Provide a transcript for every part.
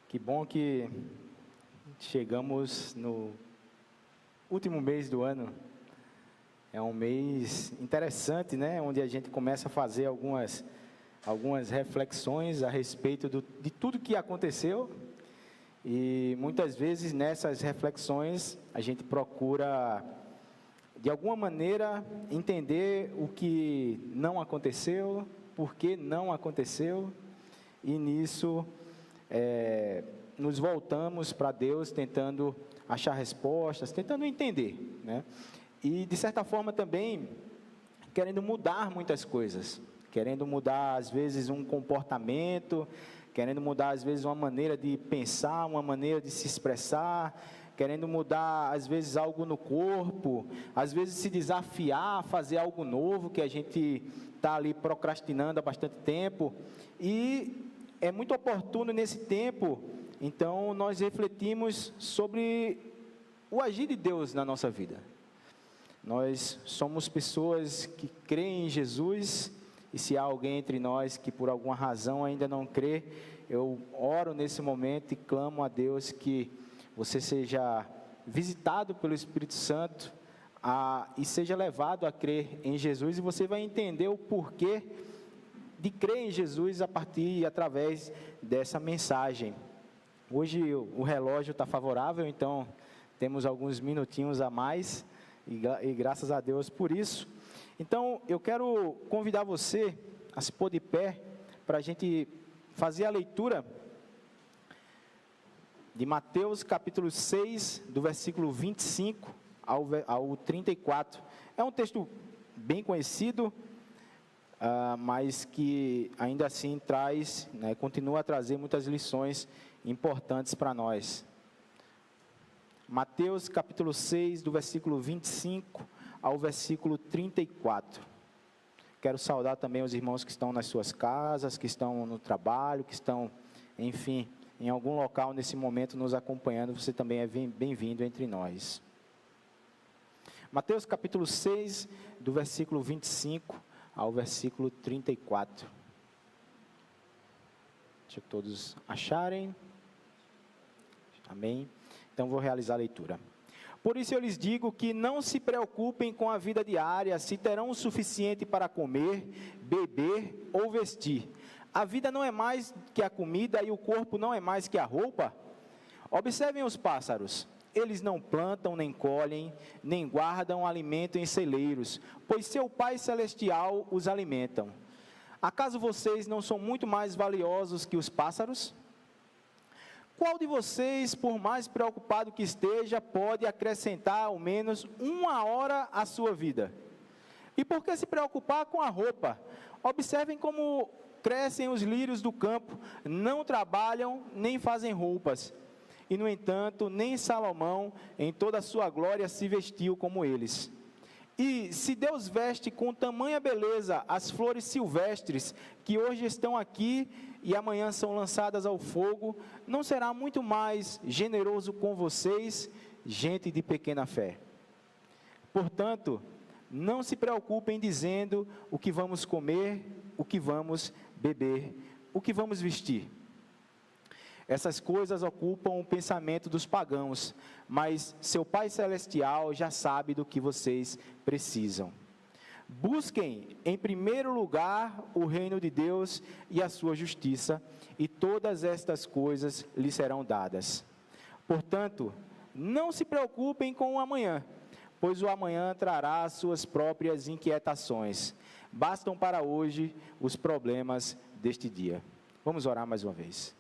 Que bom que chegamos no último mês do ano. É um mês interessante, né? Onde a gente começa a fazer algumas reflexões a respeito de tudo que aconteceu. E muitas vezes nessas reflexões a gente procura, de alguma maneira, entender o que não aconteceu, por que não aconteceu. E nisso nos voltamos para Deus tentando achar respostas, tentando entender, né? E de certa forma também querendo mudar muitas coisas, querendo mudar às vezes um comportamento, querendo mudar às vezes uma maneira de pensar, uma maneira de se expressar, querendo mudar às vezes algo no corpo, às vezes se desafiar a fazer algo novo que a gente está ali procrastinando há bastante tempo. E é muito oportuno nesse tempo, então, nós refletimos sobre o agir de Deus na nossa vida. Nós somos pessoas que creem em Jesus, e se há alguém entre nós que por alguma razão ainda não crê, eu oro nesse momento e clamo a Deus que você seja visitado pelo Espírito Santo e seja levado a crer em Jesus, e você vai entender o porquê de crer em Jesus a partir e através dessa mensagem. Hoje o relógio está favorável, então temos alguns minutinhos a mais, e graças a Deus por isso. Então eu quero convidar você a se pôr de pé, para a gente fazer a leitura de Mateus capítulo 6, do versículo 25 ao 34. É um texto bem conhecido, mas que ainda assim traz, né, continua a trazer muitas lições importantes para nós. Mateus capítulo 6, do versículo 25 ao versículo 34. Quero saudar também os irmãos que estão nas suas casas, que estão no trabalho, que estão, enfim, em algum local nesse momento nos acompanhando. Você também é bem-vindo entre nós. Mateus capítulo 6, do versículo 25 ao versículo 34. Deixa todos acharem. Amém? Então vou realizar a leitura. Por isso eu lhes digo que não se preocupem com a vida diária, se terão o suficiente para comer, beber ou vestir. A vida não é mais que a comida e o corpo não é mais que a roupa? Observem os pássaros. Eles não plantam, nem colhem, nem guardam alimento em celeiros, pois seu Pai Celestial os alimentam. Acaso vocês não são muito mais valiosos que os pássaros? Qual de vocês, por mais preocupado que esteja, pode acrescentar ao menos 1 hora à sua vida? E por que se preocupar com a roupa? Observem como crescem os lírios do campo, não trabalham nem fazem roupas. E, no entanto, nem Salomão, em toda a sua glória, se vestiu como eles. E se Deus veste com tamanha beleza as flores silvestres, que hoje estão aqui e amanhã são lançadas ao fogo, não será muito mais generoso com vocês, gente de pequena fé? Portanto, não se preocupem dizendo o que vamos comer, o que vamos beber, o que vamos vestir. Essas coisas ocupam o pensamento dos pagãos, mas seu Pai Celestial já sabe do que vocês precisam. Busquem, em primeiro lugar, o reino de Deus e a sua justiça, e todas estas coisas lhes serão dadas. Portanto, não se preocupem com o amanhã, pois o amanhã trará as suas próprias inquietações. Bastam para hoje os problemas deste dia. Vamos orar mais uma vez.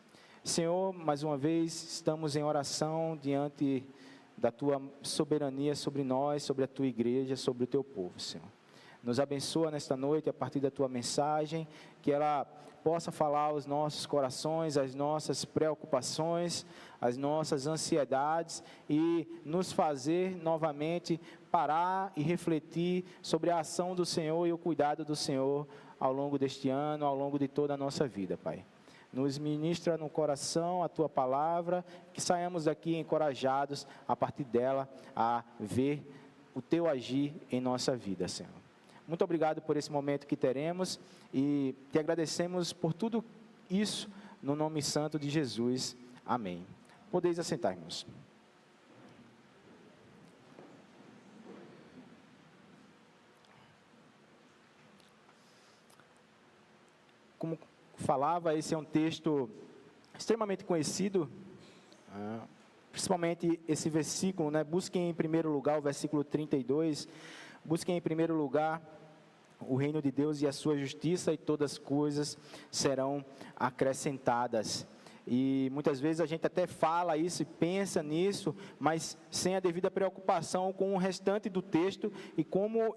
Senhor, mais uma vez estamos em oração diante da Tua soberania sobre nós, sobre a Tua igreja, sobre o Teu povo, Senhor. Nos abençoa nesta noite a partir da Tua mensagem, que ela possa falar aos nossos corações, as nossas preocupações, as nossas ansiedades e nos fazer novamente parar e refletir sobre a ação do Senhor e o cuidado do Senhor ao longo deste ano, ao longo de toda a nossa vida, Pai. Nos ministra no coração a Tua palavra, que saiamos daqui encorajados a partir dela a ver o Teu agir em nossa vida, Senhor. Muito obrigado por esse momento que teremos e te agradecemos por tudo isso no nome santo de Jesus. Amém. Podeis assentar, irmãos. Como falava, esse é um texto extremamente conhecido, principalmente esse versículo, né? Busquem em primeiro lugar, o versículo 32, busquem em primeiro lugar o reino de Deus e a sua justiça, e todas as coisas serão acrescentadas. E muitas vezes a gente até fala isso e pensa nisso, mas sem a devida preocupação com o restante do texto e como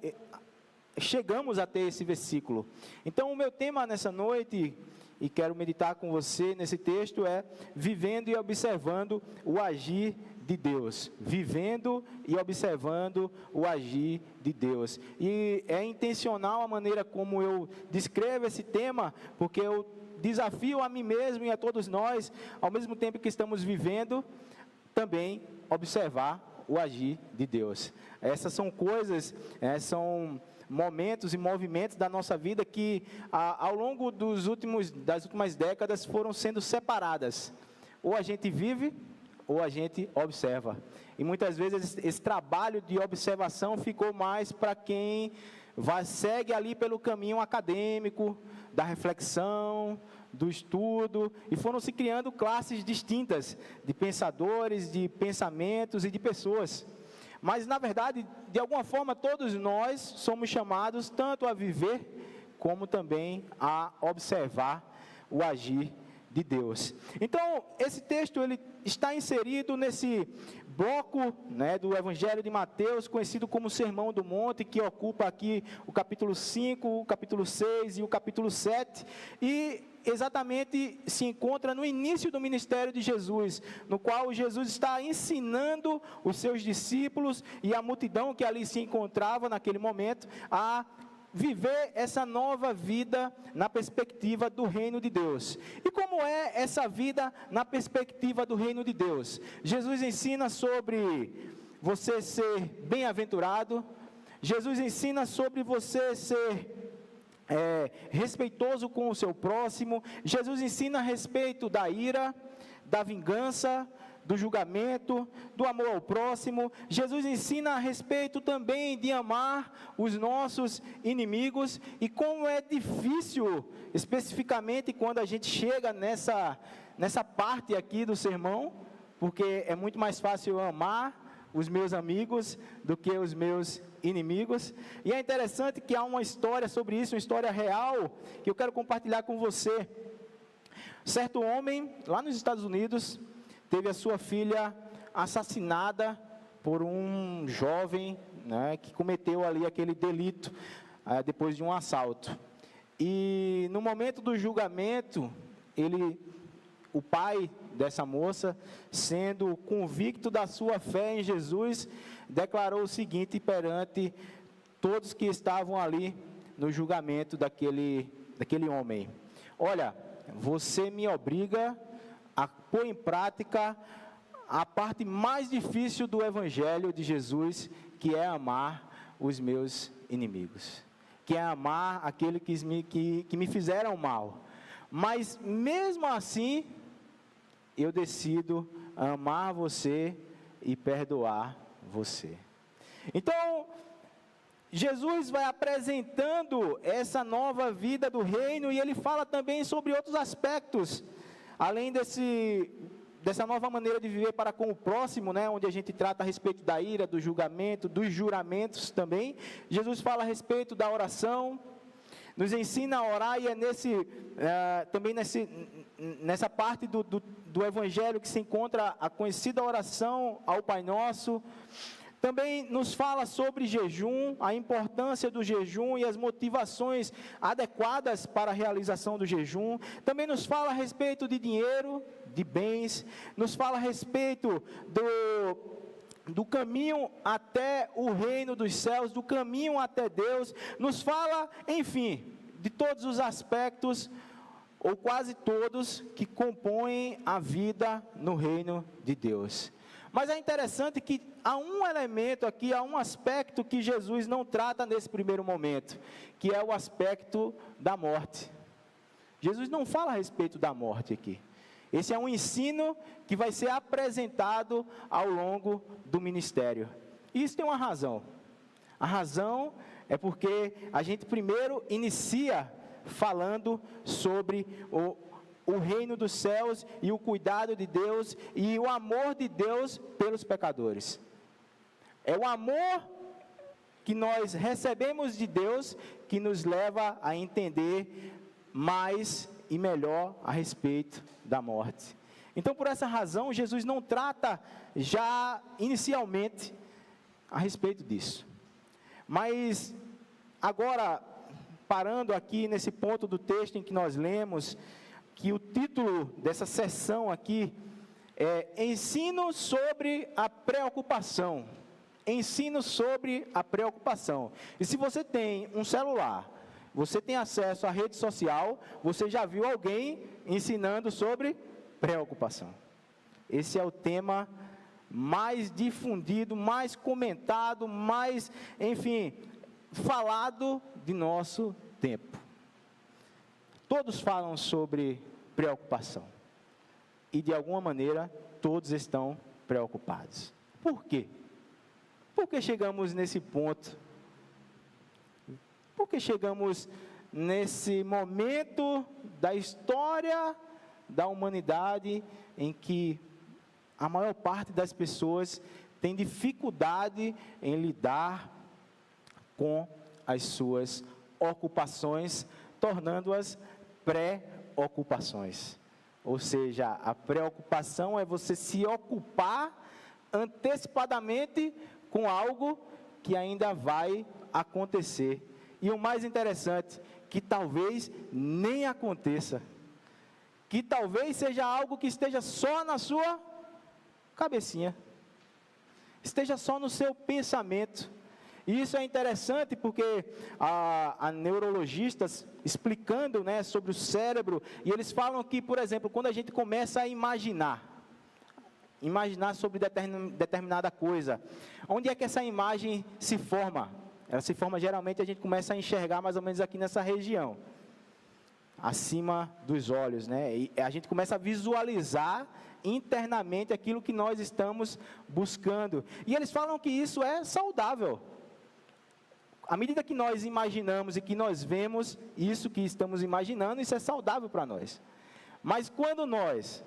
chegamos até esse versículo. Então, o meu tema nessa noite, e quero meditar com você nesse texto, é vivendo e observando o agir de Deus. Vivendo e observando o agir de Deus. E é intencional a maneira como eu descrevo esse tema, porque eu desafio a mim mesmo e a todos nós, ao mesmo tempo que estamos vivendo, também observar o agir de Deus. Essas são coisas, são momentos e movimentos da nossa vida que ao longo das últimas décadas foram sendo separadas. Ou a gente vive, ou a gente observa. E muitas vezes esse trabalho de observação ficou mais para quem segue ali pelo caminho acadêmico, da reflexão, do estudo, e foram se criando classes distintas de pensadores, de pensamentos e de pessoas. Mas, na verdade, de alguma forma, todos nós somos chamados tanto a viver, como também a observar o agir de Deus. Então, esse texto ele está inserido nesse bloco, né, do Evangelho de Mateus, conhecido como Sermão do Monte, que ocupa aqui o capítulo 5, o capítulo 6 e o capítulo 7, e exatamente se encontra no início do ministério de Jesus, no qual Jesus está ensinando os seus discípulos e a multidão que ali se encontrava naquele momento a viver essa nova vida na perspectiva do reino de Deus. E como é essa vida na perspectiva do reino de Deus? Jesus ensina sobre você ser bem-aventurado, Jesus ensina sobre você ser respeitoso com o seu próximo, Jesus ensina a respeito da ira, da vingança, do julgamento, do amor ao próximo. Jesus ensina a respeito também de amar os nossos inimigos, e como é difícil, especificamente quando a gente chega nessa parte aqui do sermão, porque é muito mais fácil amar os meus amigos do que os meus inimigos. E é interessante que há uma história sobre isso, uma história real, que eu quero compartilhar com você. Certo homem, lá nos Estados Unidos, teve a sua filha assassinada por um jovem, né, que cometeu ali aquele delito, depois de um assalto. E no momento do julgamento, o pai dessa moça, sendo convicto da sua fé em Jesus, declarou o seguinte perante todos que estavam ali no julgamento daquele homem: olha, você me obriga a pôr em prática a parte mais difícil do Evangelho de Jesus, que é amar os meus inimigos, que é amar aqueles que me fizeram mal. Mas mesmo assim, eu decido amar você e perdoar você. Então, Jesus vai apresentando essa nova vida do reino, e ele fala também sobre outros aspectos, além dessa nova maneira de viver para com o próximo, né, onde a gente trata a respeito da ira, do julgamento, dos juramentos também. Jesus fala a respeito da oração, nos ensina a orar, e é também nessa parte do Evangelho que se encontra a conhecida oração ao Pai Nosso. Também nos fala sobre jejum, a importância do jejum e as motivações adequadas para a realização do jejum. Também nos fala a respeito de dinheiro, de bens, nos fala a respeito do caminho até o reino dos céus, do caminho até Deus, nos fala, enfim, de todos os aspectos, ou quase todos, que compõem a vida no reino de Deus. Mas é interessante que há um elemento aqui, há um aspecto que Jesus não trata nesse primeiro momento, que é o aspecto da morte. Jesus não fala a respeito da morte aqui. Esse é um ensino que vai ser apresentado ao longo do ministério. E isso tem uma razão. A razão é porque a gente primeiro inicia falando sobre o reino dos céus e o cuidado de Deus e o amor de Deus pelos pecadores. É o amor que nós recebemos de Deus que nos leva a entender mais e melhor a respeito da morte. Então, por essa razão, Jesus não trata já inicialmente a respeito disso. Mas, agora, parando aqui nesse ponto do texto em que nós lemos, que o título dessa sessão aqui é Ensino sobre a preocupação. Ensino sobre a preocupação. E se você tem um celular, você tem acesso à rede social, você já viu alguém ensinando sobre preocupação. Esse é o tema mais difundido, mais comentado, mais, enfim, falado de nosso tempo. Todos falam sobre preocupação. E de alguma maneira, todos estão preocupados. Por quê? Por que chegamos nesse ponto? Por que chegamos nesse momento da história da humanidade em que a maior parte das pessoas tem dificuldade em lidar com as suas ocupações, tornando-as pré-ocupações? Ou seja, a preocupação é você se ocupar antecipadamente com algo que ainda vai acontecer. E o mais interessante, que talvez nem aconteça. Que talvez seja algo que esteja só na sua cabecinha. Esteja só no seu pensamento. E isso é interessante porque há neurologistas explicando, né, sobre o cérebro, e eles falam que, por exemplo, quando a gente começa a imaginar sobre determinada coisa, onde é que essa imagem se forma? Ela se forma geralmente, a gente começa a enxergar mais ou menos aqui nessa região, acima dos olhos, né? E a gente começa a visualizar internamente aquilo que nós estamos buscando. E eles falam que isso é saudável. À medida que nós imaginamos e que nós vemos isso que estamos imaginando, isso é saudável para nós. Mas quando nós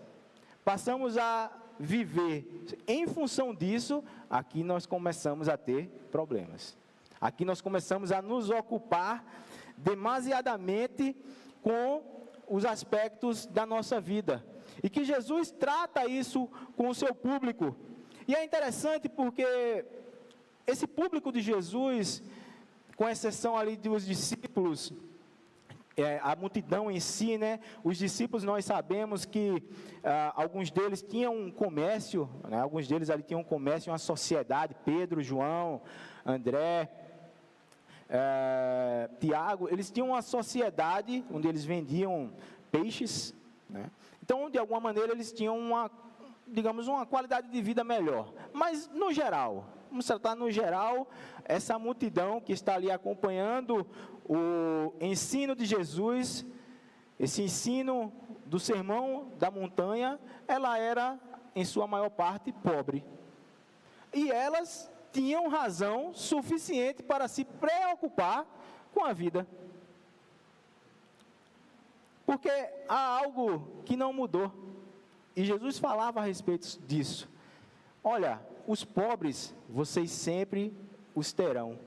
passamos a viver em função disso, aqui nós começamos a ter problemas. Aqui nós começamos a nos ocupar demasiadamente com os aspectos da nossa vida. E que Jesus trata isso com o seu público. E é interessante porque esse público de Jesus, com exceção ali dos discípulos, a multidão em si, né? Os discípulos, nós sabemos que alguns deles tinham um comércio, né? Alguns deles ali tinham um comércio, uma sociedade, Pedro, João, André, Tiago, eles tinham uma sociedade onde eles vendiam peixes, né? Então, de alguma maneira, eles tinham uma qualidade de vida melhor. Mas, no geral, vamos tratar no geral, essa multidão que está ali acompanhando o ensino de Jesus, esse ensino do sermão da montanha, ela era, em sua maior parte, pobre. E elas tinham razão suficiente para se preocupar com a vida. Porque há algo que não mudou. E Jesus falava a respeito disso. Olha, os pobres, vocês sempre os terão.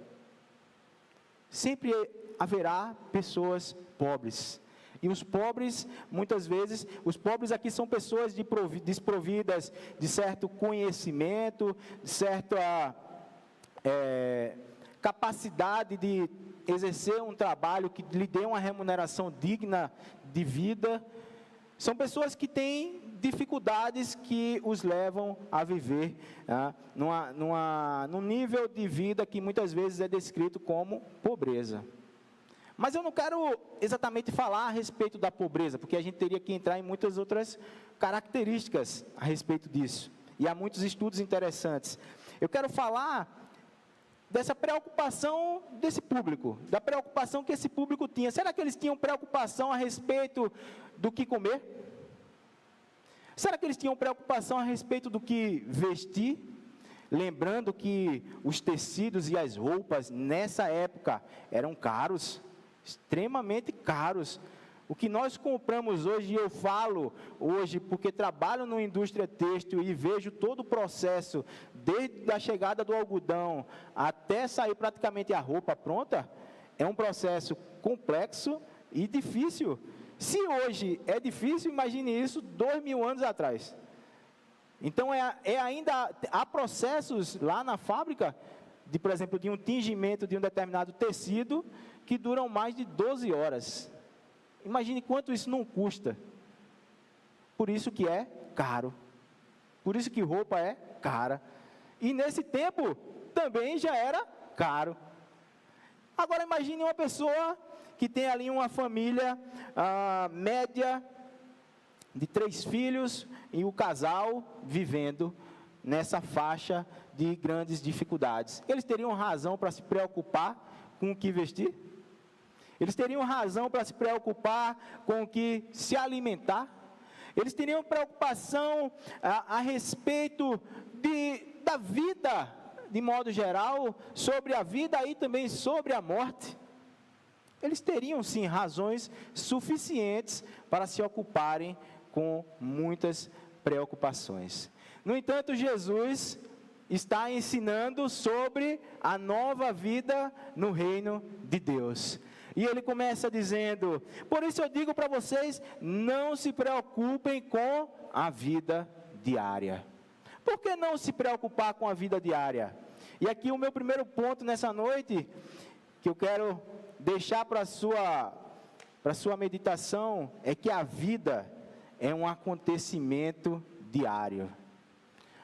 Sempre haverá pessoas pobres. E os pobres, muitas vezes, os pobres aqui são pessoas desprovidas de certo conhecimento, de certa capacidade de exercer um trabalho que lhe dê uma remuneração digna de vida. São pessoas que têm dificuldades que os levam a viver num nível de vida que muitas vezes é descrito como pobreza. Mas eu não quero exatamente falar a respeito da pobreza, porque a gente teria que entrar em muitas outras características a respeito disso. E há muitos estudos interessantes. Eu quero falar dessa preocupação desse público, da preocupação que esse público tinha. Será que eles tinham preocupação a respeito do que comer? Será que eles tinham preocupação a respeito do que vestir? Lembrando que os tecidos e as roupas nessa época eram caros, extremamente caros. O que nós compramos hoje, e eu falo hoje porque trabalho numa indústria têxtil e vejo todo o processo, desde a chegada do algodão até sair praticamente a roupa pronta, é um processo complexo e difícil. Se hoje é difícil, imagine isso 2000 anos atrás. Então, ainda há processos lá na fábrica, por exemplo, de um tingimento de um determinado tecido, que duram mais de 12 horas. Imagine quanto isso não custa. Por isso que é caro. Por isso que roupa é cara. E nesse tempo, também já era caro. Agora, imagine uma pessoa que tem ali uma família média, de 3 filhos, e o casal vivendo nessa faixa de grandes dificuldades. Eles teriam razão para se preocupar com o que vestir? Eles teriam razão para se preocupar com o que se alimentar? Eles teriam preocupação a respeito da vida, de modo geral, sobre a vida e também sobre a morte? Eles teriam sim razões suficientes para se ocuparem com muitas preocupações. No entanto, Jesus está ensinando sobre a nova vida no reino de Deus. E ele começa dizendo: por isso eu digo para vocês, não se preocupem com a vida diária. Por que não se preocupar com a vida diária? E aqui o meu primeiro ponto nessa noite, que eu quero deixar para a sua meditação, é que a vida é um acontecimento diário.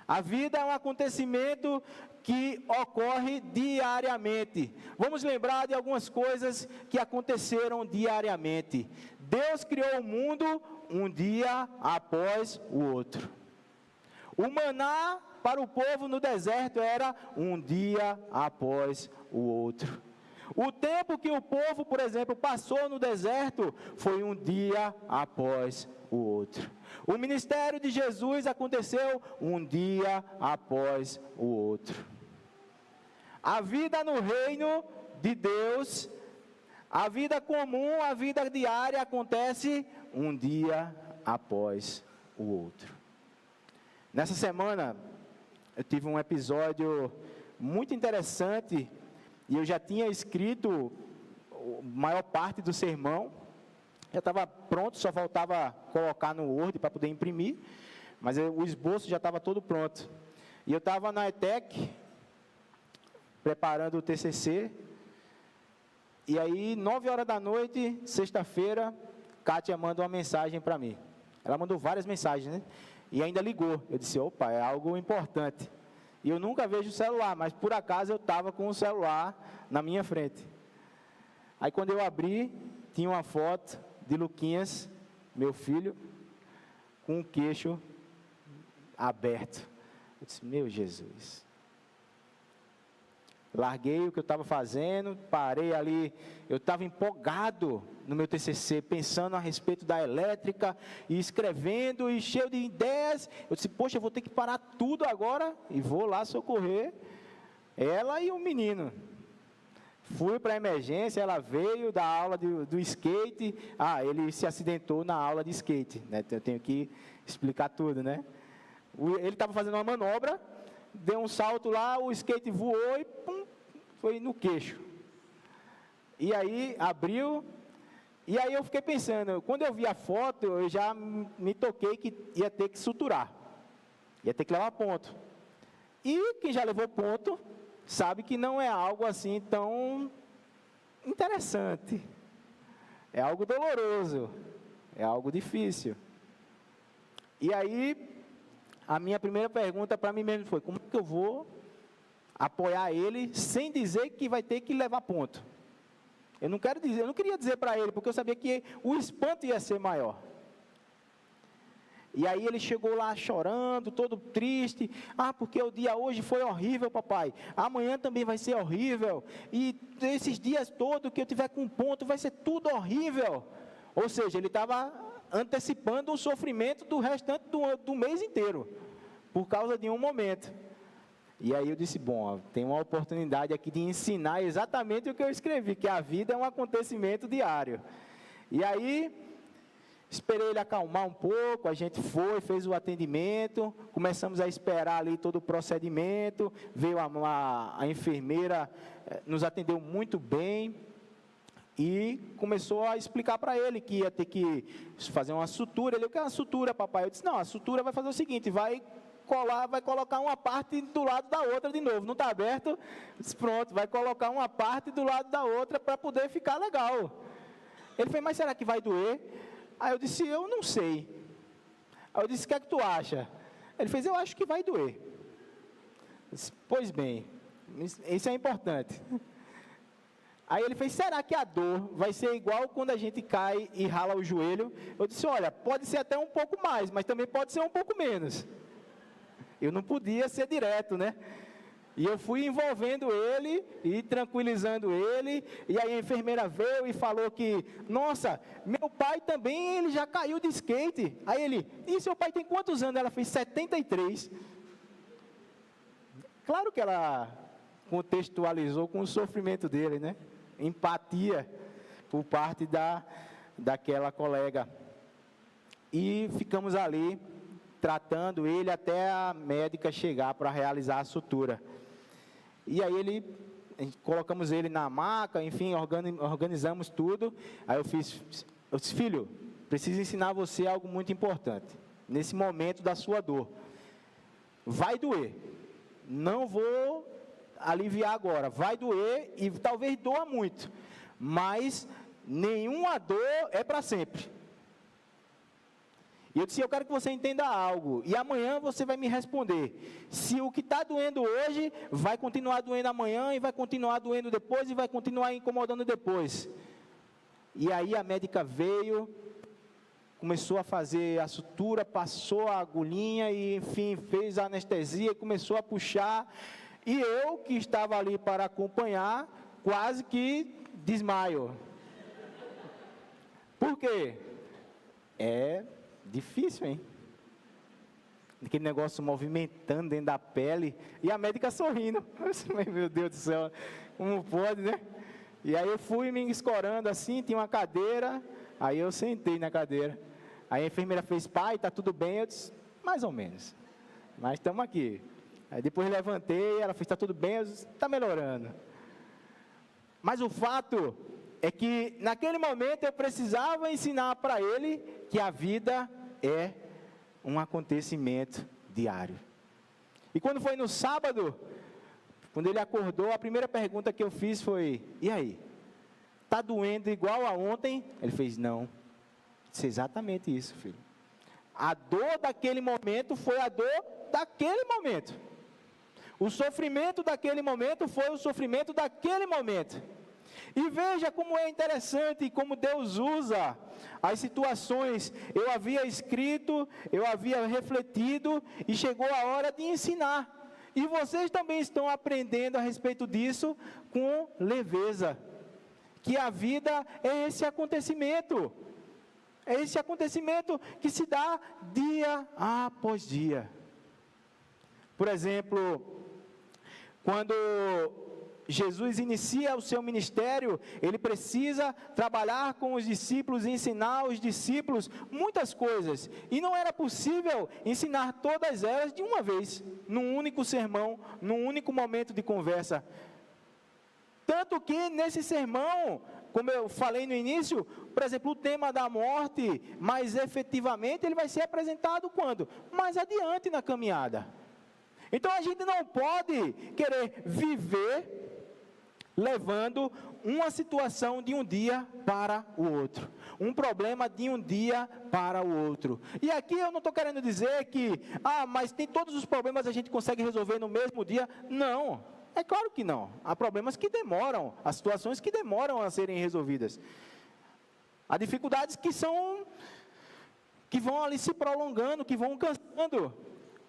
A vida é um acontecimento que ocorre diariamente. Vamos lembrar de algumas coisas que aconteceram diariamente. Deus criou o mundo um dia após o outro. O maná para o povo no deserto era um dia após o outro. O tempo que o povo, por exemplo, passou no deserto foi um dia após o outro. O ministério de Jesus aconteceu um dia após o outro. A vida no reino de Deus, a vida comum, a vida diária acontece um dia após o outro. Nessa semana, eu tive um episódio muito interessante, e eu já tinha escrito a maior parte do sermão, já estava pronto, só faltava colocar no Word para poder imprimir, mas o esboço já estava todo pronto. E eu estava na ETEC, preparando o TCC, e aí, 9 horas da noite, sexta-feira, Kátia manda uma mensagem para mim. Ela mandou várias mensagens, né? E ainda ligou. Eu disse: opa, é algo importante. E eu nunca vejo o celular, mas por acaso eu estava com o celular na minha frente. Aí quando eu abri, tinha uma foto de Luquinhas, meu filho, com o queixo aberto. Eu disse: meu Jesus. Larguei o que eu estava fazendo, parei ali, eu estava empolgado no meu TCC, pensando a respeito da elétrica, e escrevendo, e cheio de ideias. Eu disse: poxa, eu vou ter que parar tudo agora, e vou lá socorrer ela e o menino. Fui para a emergência, ela veio da aula do skate. Ele se acidentou na aula de skate, né? Eu tenho que explicar tudo, né? Ele estava fazendo uma manobra, deu um salto lá, o skate voou e pum, foi no queixo. E aí abriu, e aí eu fiquei pensando, quando eu vi a foto, eu já me toquei que ia ter que suturar, ia ter que levar ponto. E quem já levou ponto, sabe que não é algo assim tão interessante, é algo doloroso, é algo difícil. E aí, a minha primeira pergunta para mim mesmo foi: como é que eu vou apoiar ele sem dizer que vai ter que levar ponto? Eu não queria dizer para ele, porque eu sabia que o espanto ia ser maior. E aí ele chegou lá chorando, todo triste: porque o dia hoje foi horrível, papai, amanhã também vai ser horrível, e esses dias todos que eu tiver com ponto vai ser tudo horrível. Ou seja, ele estava antecipando o sofrimento do restante do mês inteiro, por causa de um momento. E aí eu disse, bom, tem uma oportunidade aqui de ensinar exatamente o que eu escrevi, que a vida é um acontecimento diário. E aí, esperei ele acalmar um pouco, a gente foi, fez o atendimento, começamos a esperar ali todo o procedimento, veio a enfermeira, nos atendeu muito bem, e começou a explicar para ele que ia ter que fazer uma sutura. Ele, o que é uma sutura, papai? Eu disse, não, a sutura vai fazer o seguinte, vai colocar uma parte do lado da outra de novo, não está aberto? Eu disse, pronto, vai colocar uma parte do lado da outra para poder ficar legal. Ele fez, mas será que vai doer? Aí eu disse, eu não sei. Aí eu disse, o que é que tu acha? Ele fez, eu acho que vai doer. Eu disse, pois bem, isso é importante. Aí ele fez, será que a dor vai ser igual quando a gente cai e rala o joelho? Eu disse, olha, pode ser até um pouco mais, mas também pode ser um pouco menos. Eu não podia ser direto, né? E eu fui envolvendo ele e tranquilizando ele, e aí a enfermeira veio e falou que, nossa, meu pai também, ele já caiu de skate. Aí ele, e seu pai tem quantos anos? Ela fez 73. Claro que ela contextualizou com o sofrimento dele, né? Empatia por parte daquela colega. E ficamos ali, tratando ele até a médica chegar para realizar a sutura. E aí colocamos ele na maca, enfim, organizamos tudo. Aí eu disse, filho, preciso ensinar você algo muito importante, nesse momento da sua dor. Vai doer, não vou aliviar agora, vai doer e talvez doa muito, mas nenhuma dor é para sempre. E eu disse, eu quero que você entenda algo, e amanhã você vai me responder, se o que está doendo hoje, vai continuar doendo amanhã, e vai continuar doendo depois, e vai continuar incomodando depois. E aí a médica veio, começou a fazer a sutura, passou a agulhinha, e enfim, fez a anestesia, e começou a puxar, e eu, que estava ali para acompanhar, quase que desmaio. Por quê? Difícil, hein? Aquele negócio movimentando dentro da pele, e a médica sorrindo. Meu Deus do céu, como pode, né? E aí eu fui me escorando assim, tinha uma cadeira, aí eu sentei na cadeira. Aí a enfermeira fez, pai, tá tudo bem? Eu disse, mais ou menos, mas estamos aqui. Aí depois levantei, ela fez, tá tudo bem? Eu disse, tá melhorando. Mas o fato é que naquele momento eu precisava ensinar para ele que a vida é um acontecimento diário. E quando foi no sábado, quando ele acordou, a primeira pergunta que eu fiz foi, e aí? Está doendo igual a ontem? Ele fez, não. Eu disse, exatamente isso, filho. A dor daquele momento foi a dor daquele momento. O sofrimento daquele momento foi o sofrimento daquele momento. E veja como é interessante, como Deus usa as situações. Eu havia escrito, eu havia refletido, e chegou a hora de ensinar. E vocês também estão aprendendo a respeito disso com leveza. Que a vida é esse acontecimento. É esse acontecimento que se dá dia após dia. Por exemplo, quando Jesus inicia o seu ministério, ele precisa trabalhar com os discípulos, ensinar os discípulos muitas coisas, e não era possível ensinar todas elas de uma vez, num único sermão, num único momento de conversa. Tanto que nesse sermão, como eu falei no início, por exemplo, o tema da morte, mais efetivamente, ele vai ser apresentado quando? Mais adiante na caminhada. Então a gente não pode querer viver levando uma situação de um dia para o outro, um problema de um dia para o outro. E aqui eu não estou querendo dizer que, mas tem todos os problemas a gente consegue resolver no mesmo dia. Não, é claro que não. Há problemas que demoram, há situações que demoram a serem resolvidas. Há dificuldades que vão ali se prolongando, que vão cansando.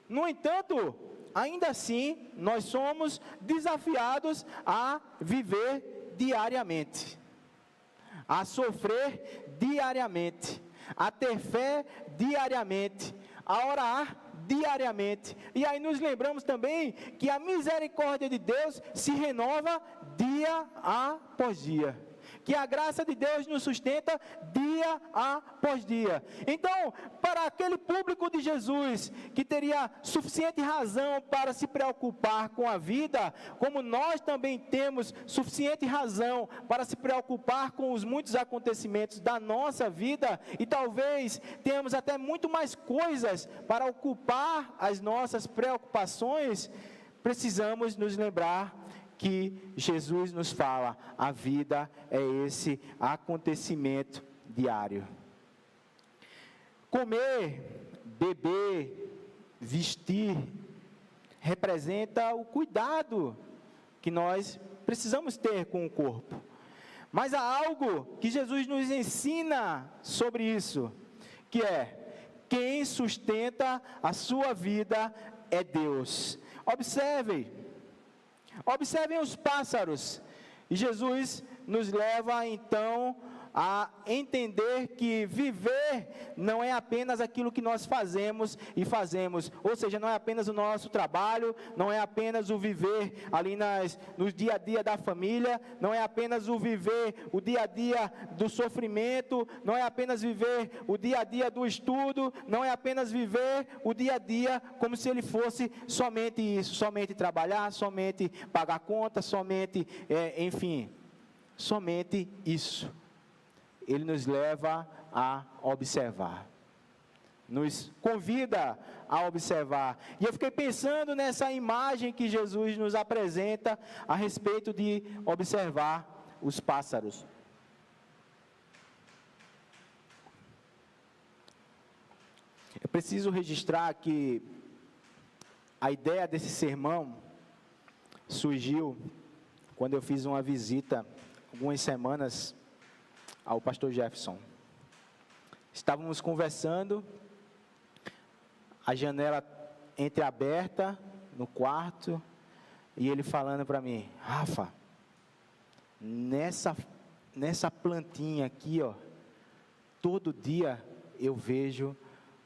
No entanto, ainda assim, nós somos desafiados a viver diariamente, a sofrer diariamente. a ter fé diariamente, a orar diariamente. E aí nos lembramos também que a misericórdia de Deus se renova dia após dia, que a graça de Deus nos sustenta dia após dia. Então, para aquele público de Jesus, que teria suficiente razão para se preocupar com a vida, como nós também temos suficiente razão para se preocupar com os muitos acontecimentos da nossa vida, e talvez tenhamos até muito mais coisas para ocupar as nossas preocupações, precisamos nos lembrar que Jesus nos fala, a vida é esse acontecimento diário. Comer, beber, vestir, representa o cuidado que nós precisamos ter com o corpo. Mas há algo que Jesus nos ensina sobre isso, que é, quem sustenta a sua vida é Deus. Observem os pássaros, e Jesus nos leva então a entender que viver não é apenas aquilo que nós fazemos, ou seja, não é apenas o nosso trabalho, não é apenas o viver ali no dia a dia da família, não é apenas o viver o dia a dia do sofrimento, não é apenas viver o dia a dia do estudo, não é apenas viver o dia a dia como se ele fosse somente isso, somente trabalhar, somente pagar conta, somente isso. Ele nos leva a observar, nos convida a observar. E eu fiquei pensando nessa imagem que Jesus nos apresenta a respeito de observar os pássaros. Eu preciso registrar que a ideia desse sermão surgiu quando eu fiz uma visita, algumas semanas, ao pastor Jefferson. Estávamos conversando, a janela entreaberta no quarto, e ele falando para mim, Rafa, nessa plantinha aqui, ó, todo dia eu vejo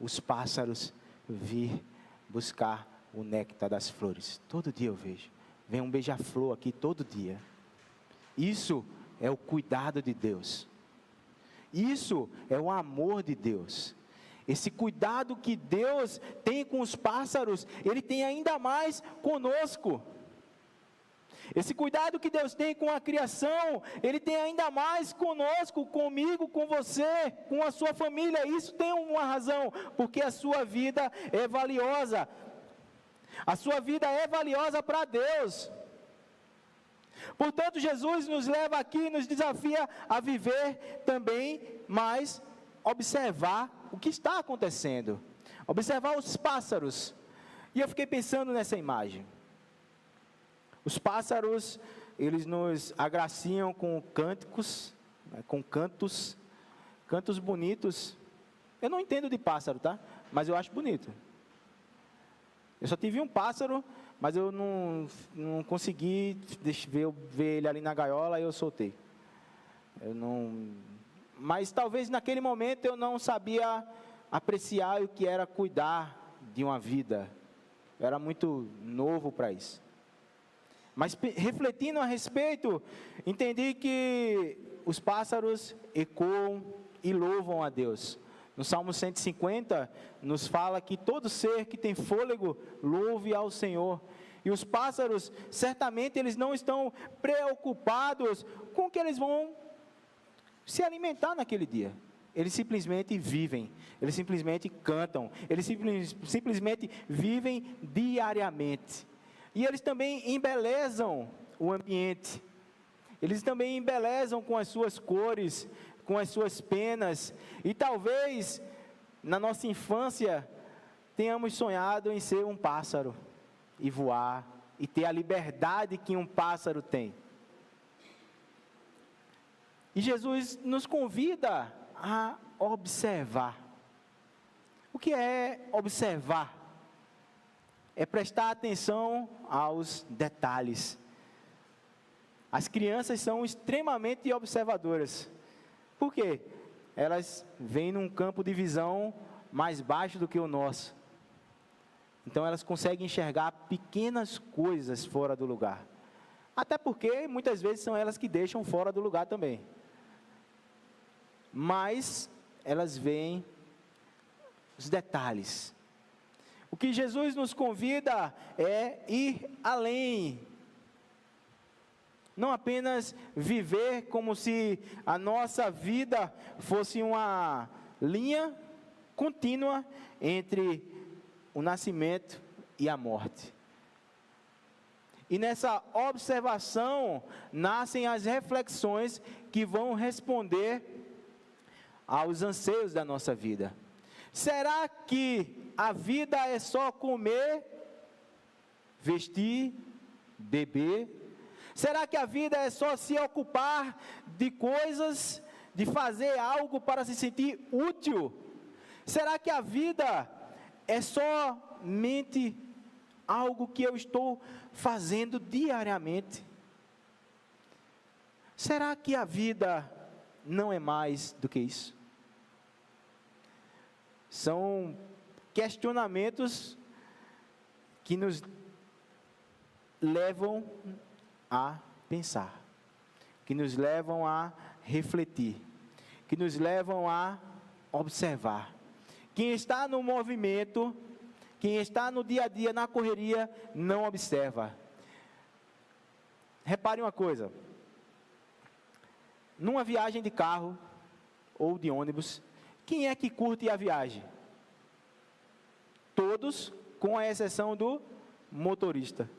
os pássaros vir buscar o néctar das flores. Todo dia eu vejo. Vem um beija-flor aqui todo dia. Isso é o cuidado de Deus. Isso é o amor de Deus. Esse cuidado que Deus tem com os pássaros, Ele tem ainda mais conosco. Esse cuidado que Deus tem com a criação, Ele tem ainda mais conosco, comigo, com você, com a sua família. Isso tem uma razão, porque a sua vida é valiosa. A sua vida é valiosa para Deus. Portanto, Jesus nos leva aqui, nos desafia a viver também, mas observar o que está acontecendo. Observar os pássaros. E eu fiquei pensando nessa imagem. Os pássaros, eles nos agraciam com cânticos, com cantos bonitos. Eu não entendo de pássaro, tá? Mas eu acho bonito. Eu só tive um pássaro, mas eu não consegui ver ele ali na gaiola e eu soltei. Mas talvez naquele momento eu não sabia apreciar o que era cuidar de uma vida. Eu era muito novo para isso. Mas refletindo a respeito, entendi que os pássaros ecoam e louvam a Deus. No Salmo 150, nos fala que todo ser que tem fôlego, louve ao Senhor. E os pássaros, certamente, eles não estão preocupados com o que eles vão se alimentar naquele dia. Eles simplesmente vivem, eles simplesmente cantam, eles simplesmente vivem diariamente. E eles também embelezam o ambiente. Eles também embelezam com as suas cores, com as suas penas, e talvez na nossa infância tenhamos sonhado em ser um pássaro e voar e ter a liberdade que um pássaro tem. E Jesus nos convida a observar. O que é observar? É prestar atenção aos detalhes. As crianças são extremamente observadoras. Por quê? elas vêm num campo de visão mais baixo do que o nosso. Então elas conseguem enxergar pequenas coisas fora do lugar. Até porque muitas vezes são elas que deixam fora do lugar também. Mas elas veem os detalhes. O que Jesus nos convida é ir além. Não apenas viver como se a nossa vida fosse uma linha contínua entre o nascimento e a morte. E nessa observação nascem as reflexões que vão responder aos anseios da nossa vida. Será que a vida é só comer, vestir, beber? Será que a vida é só se ocupar de coisas, de fazer algo para se sentir útil? Será que a vida é somente algo que eu estou fazendo diariamente? Será que a vida não é mais do que isso? São questionamentos que nos levam a pensar, que nos levam a refletir, que nos levam a observar. Quem está no movimento, quem está no dia a dia, na correria, não observa. Repare uma coisa, numa viagem de carro ou de ônibus, quem é que curte a viagem? Todos, com a exceção do motorista.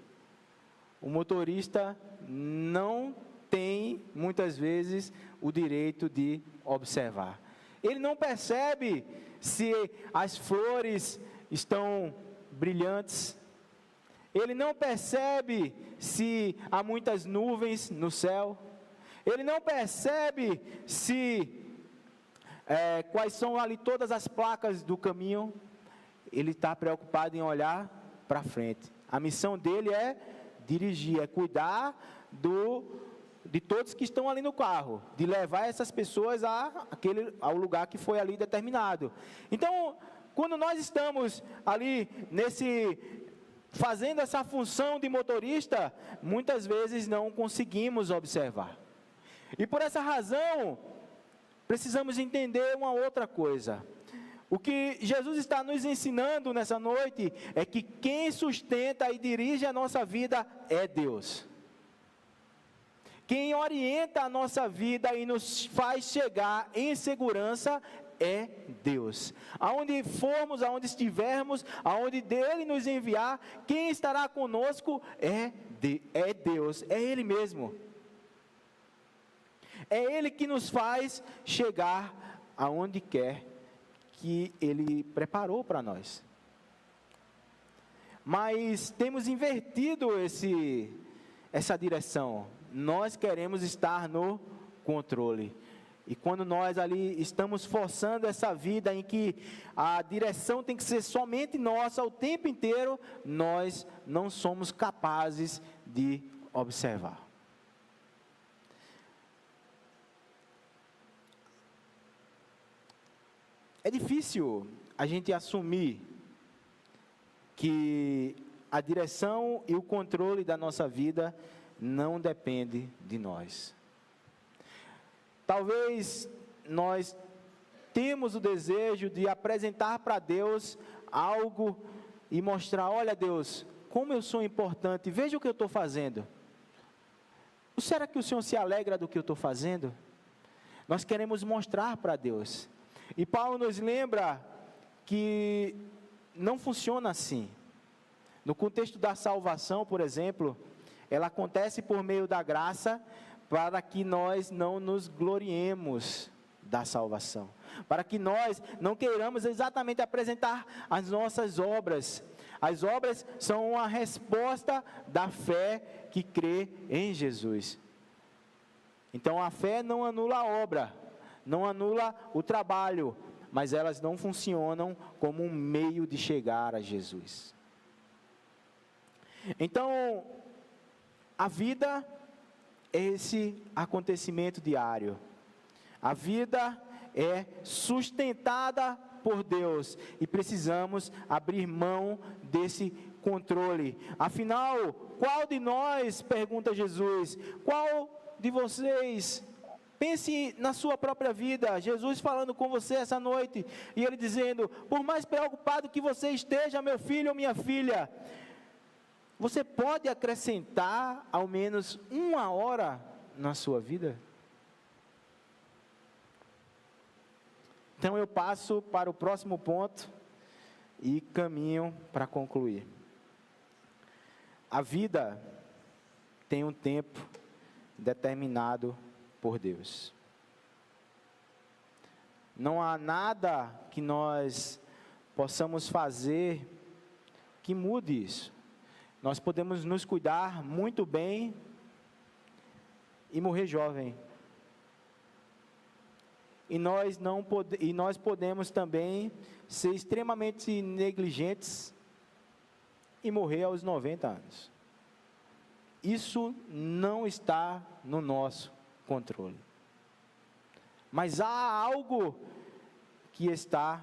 O motorista não tem, muitas vezes, o direito de observar. Ele não percebe se as flores estão brilhantes. Ele não percebe se há muitas nuvens no céu. Ele não percebe se quais são ali todas as placas do caminho. Ele está preocupado em olhar para frente. A missão dele é dirigir, é cuidar de todos que estão ali no carro, de levar essas pessoas ao lugar que foi ali determinado. Então, quando nós estamos ali fazendo essa função de motorista, muitas vezes não conseguimos observar. E por essa razão, precisamos entender uma outra coisa. O que Jesus está nos ensinando nessa noite é que quem sustenta e dirige a nossa vida é Deus. Quem orienta a nossa vida e nos faz chegar em segurança é Deus. Aonde formos, aonde estivermos, aonde Ele nos enviar, quem estará conosco é Deus, é Ele mesmo. É Ele que nos faz chegar aonde quer que Ele preparou para nós. Mas temos invertido essa direção. Nós queremos estar no controle. E quando nós ali estamos forçando essa vida em que a direção tem que ser somente nossa o tempo inteiro, nós não somos capazes de observar. É difícil a gente assumir que a direção e o controle da nossa vida não depende de nós. Talvez nós temos o desejo de apresentar para Deus algo e mostrar, olha Deus, como eu sou importante, veja o que eu estou fazendo. Será que o Senhor se alegra do que eu estou fazendo? Nós queremos mostrar para Deus. E Paulo nos lembra que não funciona assim. No contexto da salvação, por exemplo, ela acontece por meio da graça, para que nós não nos gloriemos da salvação, para que nós não queiramos exatamente apresentar as nossas obras. As obras são uma resposta da fé que crê em Jesus. Então a fé não anula a obra, não anula o trabalho, mas elas não funcionam como um meio de chegar a Jesus. Então, a vida é esse acontecimento diário. A vida é sustentada por Deus e precisamos abrir mão desse controle. Afinal, qual de nós, pergunta Jesus, qual de vocês, pense na sua própria vida, Jesus falando com você essa noite, e Ele dizendo, por mais preocupado que você esteja, meu filho ou minha filha, você pode acrescentar ao menos 1 hora na sua vida? Então eu passo para o próximo ponto e caminho para concluir. A vida tem um tempo determinado por Deus. Não há nada que nós possamos fazer que mude isso. Nós podemos nos cuidar muito bem e morrer jovem. E nós podemos também ser extremamente negligentes e morrer aos 90 anos. Isso não está no nosso controle. Mas há algo que está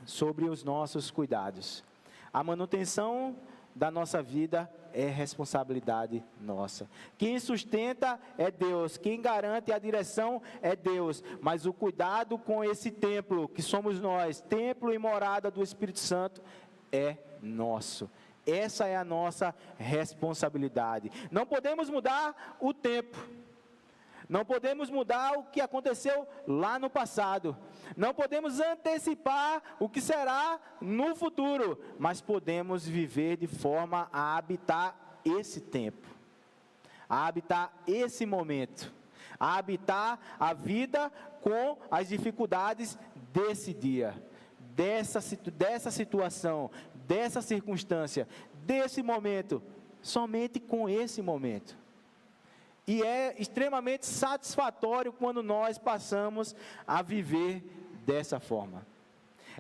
sobre os nossos cuidados. A manutenção da nossa vida é responsabilidade nossa. Quem sustenta é Deus, quem garante a direção é Deus, mas o cuidado com esse templo, que somos nós, templo e morada do Espírito Santo, é nosso. Essa é a nossa responsabilidade. Não podemos mudar o tempo. Não podemos mudar o que aconteceu lá no passado. Não podemos antecipar o que será no futuro. Mas podemos viver de forma a habitar esse tempo. A habitar esse momento. A habitar a vida com as dificuldades desse dia. Dessa situação, dessa circunstância, desse momento. Somente com esse momento. E é extremamente satisfatório quando nós passamos a viver dessa forma.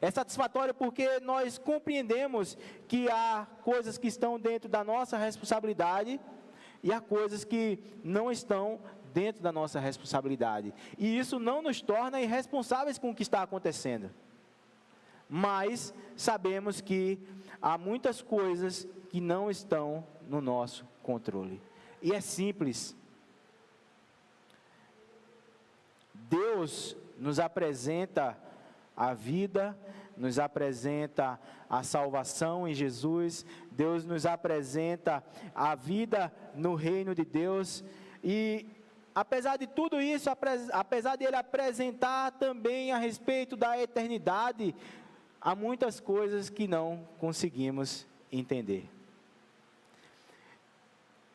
É satisfatório porque nós compreendemos que há coisas que estão dentro da nossa responsabilidade e há coisas que não estão dentro da nossa responsabilidade. E isso não nos torna irresponsáveis com o que está acontecendo. Mas sabemos que há muitas coisas que não estão no nosso controle. E é simples. Deus nos apresenta a vida, nos apresenta a salvação em Jesus, Deus nos apresenta a vida no reino de Deus, e apesar de tudo isso, apesar de Ele apresentar também a respeito da eternidade, há muitas coisas que não conseguimos entender.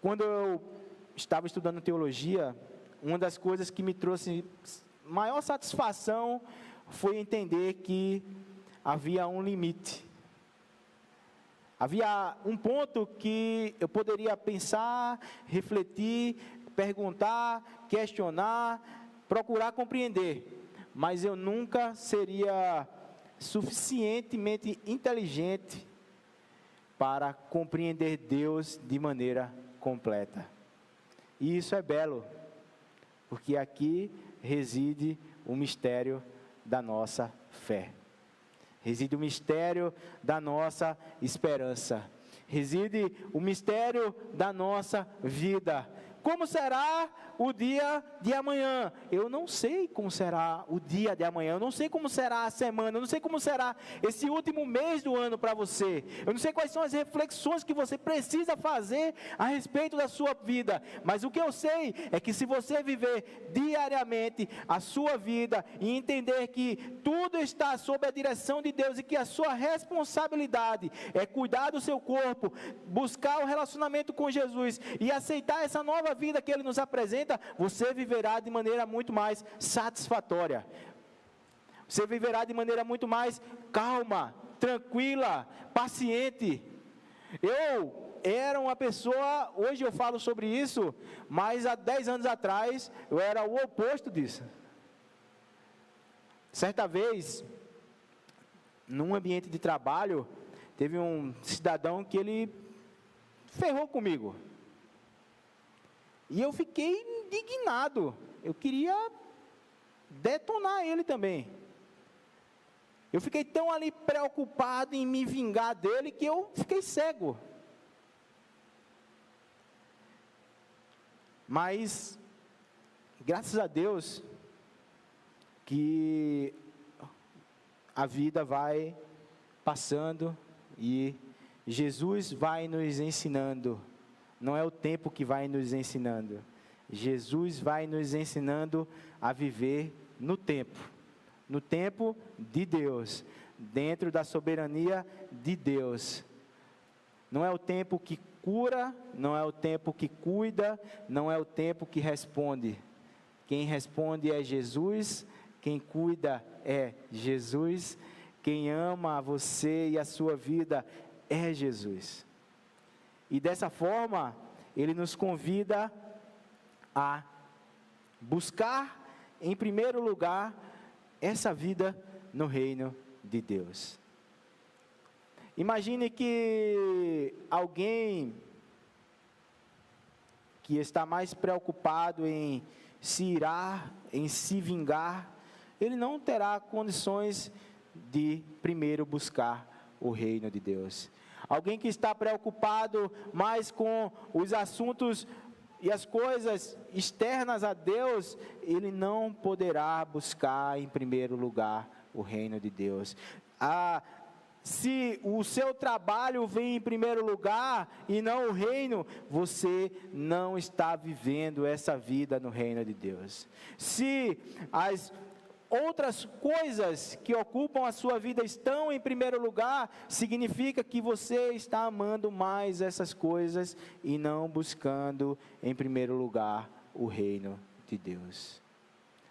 Quando eu estava estudando teologia, uma das coisas que me trouxe maior satisfação foi entender que havia um limite. Havia um ponto que eu poderia pensar, refletir, perguntar, questionar, procurar compreender, mas eu nunca seria suficientemente inteligente para compreender Deus de maneira completa. E isso é belo, porque aqui reside o mistério da nossa fé. Reside o mistério da nossa esperança. Reside o mistério da nossa vida. Como será o dia de amanhã? Eu não sei como será o dia de amanhã. Eu não sei como será a semana. Eu não sei como será esse último mês do ano para você. Eu não sei quais são as reflexões que você precisa fazer a respeito da sua vida. Mas o que eu sei é que se você viver diariamente a sua vida e entender que tudo está sob a direção de Deus e que a sua responsabilidade é cuidar do seu corpo, buscar o relacionamento com Jesus e aceitar essa nova vida que Ele nos apresenta, você viverá de maneira muito mais satisfatória. Você viverá de maneira muito mais calma, tranquila, paciente. Eu era uma pessoa, hoje eu falo sobre isso, mas há 10 anos atrás eu era o oposto disso. Certa vez, num ambiente de trabalho, teve um cidadão que ele ferrou comigo. E eu fiquei indignado. Eu queria detonar ele também. Eu fiquei tão ali preocupado em me vingar dele que eu fiquei cego. Mas, graças a Deus, que a vida vai passando e Jesus vai nos ensinando. Não é o tempo que vai nos ensinando. Jesus vai nos ensinando a viver no tempo de Deus, dentro da soberania de Deus. Não é o tempo que cura, não é o tempo que cuida, não é o tempo que responde. Quem responde é Jesus, quem cuida é Jesus, quem ama você e a sua vida é Jesus. E dessa forma, Ele nos convida a buscar, em primeiro lugar, essa vida no reino de Deus. Imagine que alguém que está mais preocupado em se irar, em se vingar, ele não terá condições de primeiro buscar o reino de Deus. Alguém que está preocupado mais com os assuntos e as coisas externas a Deus, ele não poderá buscar em primeiro lugar o reino de Deus. Se o seu trabalho vem em primeiro lugar e não o reino, você não está vivendo essa vida no reino de Deus. Se as outras coisas que ocupam a sua vida estão em primeiro lugar, significa que você está amando mais essas coisas e não buscando em primeiro lugar o reino de Deus.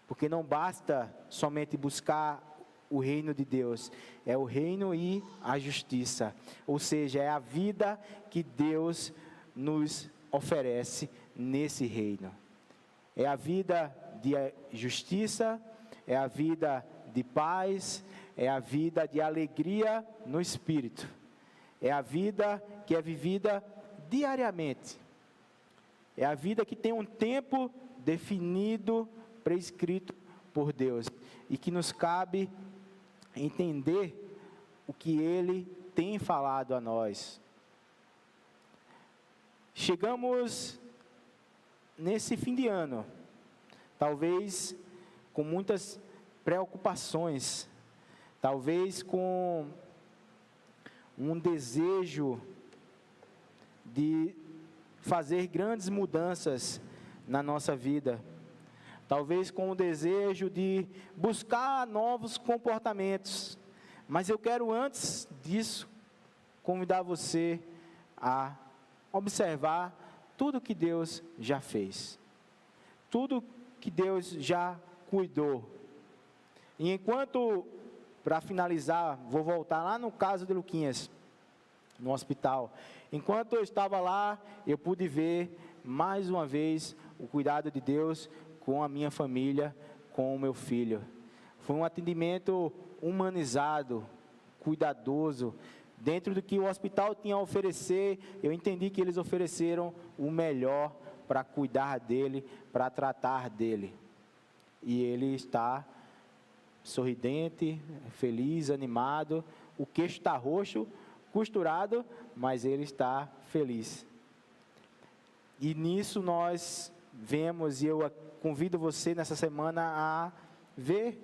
Porque não basta somente buscar o reino de Deus, é o reino e a justiça, ou seja, é a vida que Deus nos oferece nesse reino. É a vida de justiça, é a vida de paz, é a vida de alegria no Espírito. É a vida que é vivida diariamente. É a vida que tem um tempo definido, prescrito por Deus. E que nos cabe entender o que Ele tem falado a nós. Chegamos nesse fim de ano, talvez com muitas preocupações, talvez com um desejo de fazer grandes mudanças na nossa vida, talvez com o desejo de buscar novos comportamentos, mas eu quero antes disso convidar você a observar tudo que Deus já fez, tudo que Deus já cuidou. E enquanto, para finalizar, vou voltar lá no caso de Luquinhas, no hospital. Enquanto eu estava lá, eu pude ver mais uma vez o cuidado de Deus com a minha família, com o meu filho. Foi um atendimento humanizado, cuidadoso. Dentro do que o hospital tinha a oferecer, eu entendi que eles ofereceram o melhor para cuidar dele, para tratar dele. E ele está sorridente, feliz, animado, o queixo está roxo, costurado, mas ele está feliz. E nisso nós vemos, e eu convido você nessa semana a ver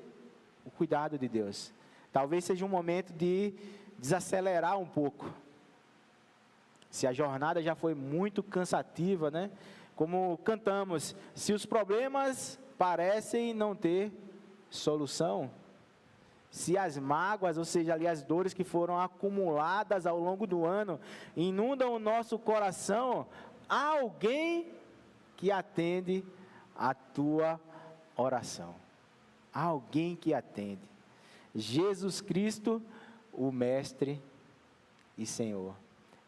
o cuidado de Deus. Talvez seja um momento de desacelerar um pouco. Se a jornada já foi muito cansativa, né? Como cantamos, se os problemas parecem não ter solução, se as mágoas, ou seja, ali as dores que foram acumuladas ao longo do ano, inundam o nosso coração, há alguém que atende a tua oração. Há alguém que atende. Jesus Cristo, o Mestre e Senhor.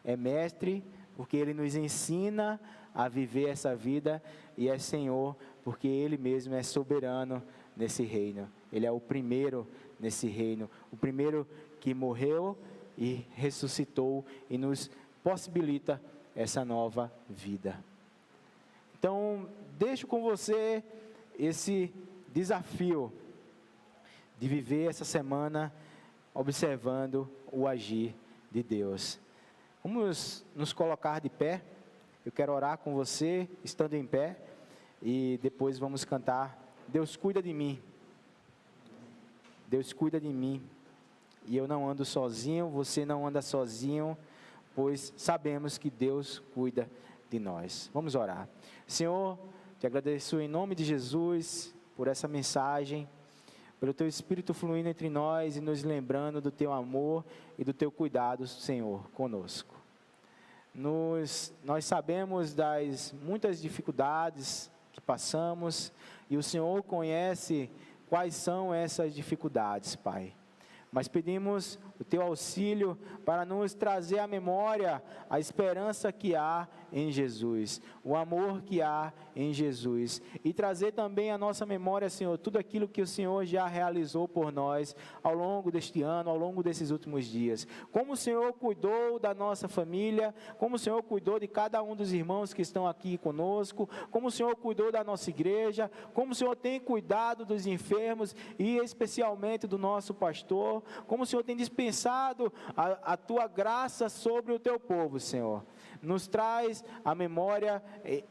É Mestre porque Ele nos ensina a viver essa vida, e é Senhor porque Ele mesmo é soberano nesse reino. Ele é o primeiro nesse reino, o primeiro que morreu e ressuscitou e nos possibilita essa nova vida. Então, deixo com você esse desafio de viver essa semana observando o agir de Deus. Vamos nos colocar de pé. Eu quero orar com você, estando em pé, e depois vamos cantar Deus cuida de mim. Deus cuida de mim, e eu não ando sozinho, você não anda sozinho, pois sabemos que Deus cuida de nós. Vamos orar. Senhor, te agradeço em nome de Jesus por essa mensagem, pelo teu Espírito fluindo entre nós e nos lembrando do teu amor e do teu cuidado, Senhor, conosco. Nós sabemos das muitas dificuldades que passamos, e o Senhor conhece quais são essas dificuldades, Pai. Mas pedimos o teu auxílio para nos trazer à memória a esperança que há em Jesus, o amor que há em Jesus, e trazer também à nossa memória, Senhor, tudo aquilo que o Senhor já realizou por nós ao longo deste ano, ao longo desses últimos dias. Como o Senhor cuidou da nossa família, como o Senhor cuidou de cada um dos irmãos que estão aqui conosco, como o Senhor cuidou da nossa igreja, como o Senhor tem cuidado dos enfermos e especialmente do nosso pastor, como o Senhor tem dispensado a tua graça sobre o teu povo, Senhor. Nos traz à memória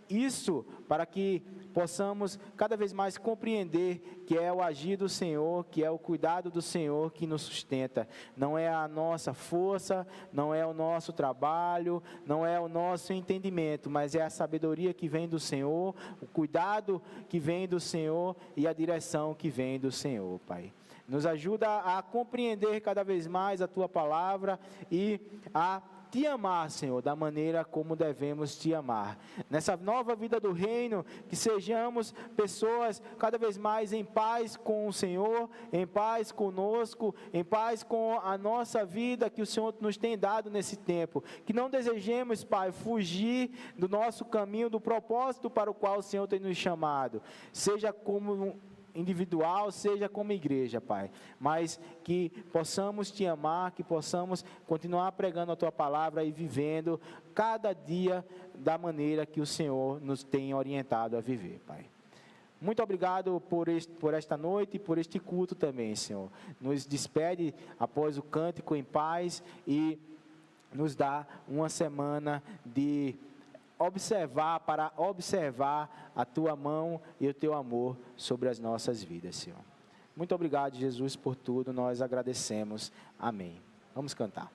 isso, para que possamos cada vez mais compreender que é o agir do Senhor, que é o cuidado do Senhor que nos sustenta. Não é a nossa força, não é o nosso trabalho, não é o nosso entendimento, mas é a sabedoria que vem do Senhor, o cuidado que vem do Senhor e a direção que vem do Senhor, Pai. Nos ajuda a compreender cada vez mais a tua palavra e a te amar, Senhor, da maneira como devemos te amar. Nessa nova vida do reino, que sejamos pessoas cada vez mais em paz com o Senhor, em paz conosco, em paz com a nossa vida que o Senhor nos tem dado nesse tempo. Que não desejemos, Pai, fugir do nosso caminho, do propósito para o qual o Senhor tem nos chamado. Seja como individual, seja como igreja, Pai, mas que possamos te amar, que possamos continuar pregando a tua palavra e vivendo cada dia da maneira que o Senhor nos tem orientado a viver, Pai. Muito obrigado por esta noite e por este culto também, Senhor. Nos despede após o cântico em paz e nos dá uma semana para observar a tua mão e o teu amor sobre as nossas vidas, Senhor. Muito obrigado, Jesus, por tudo, nós agradecemos. Amém. Vamos cantar.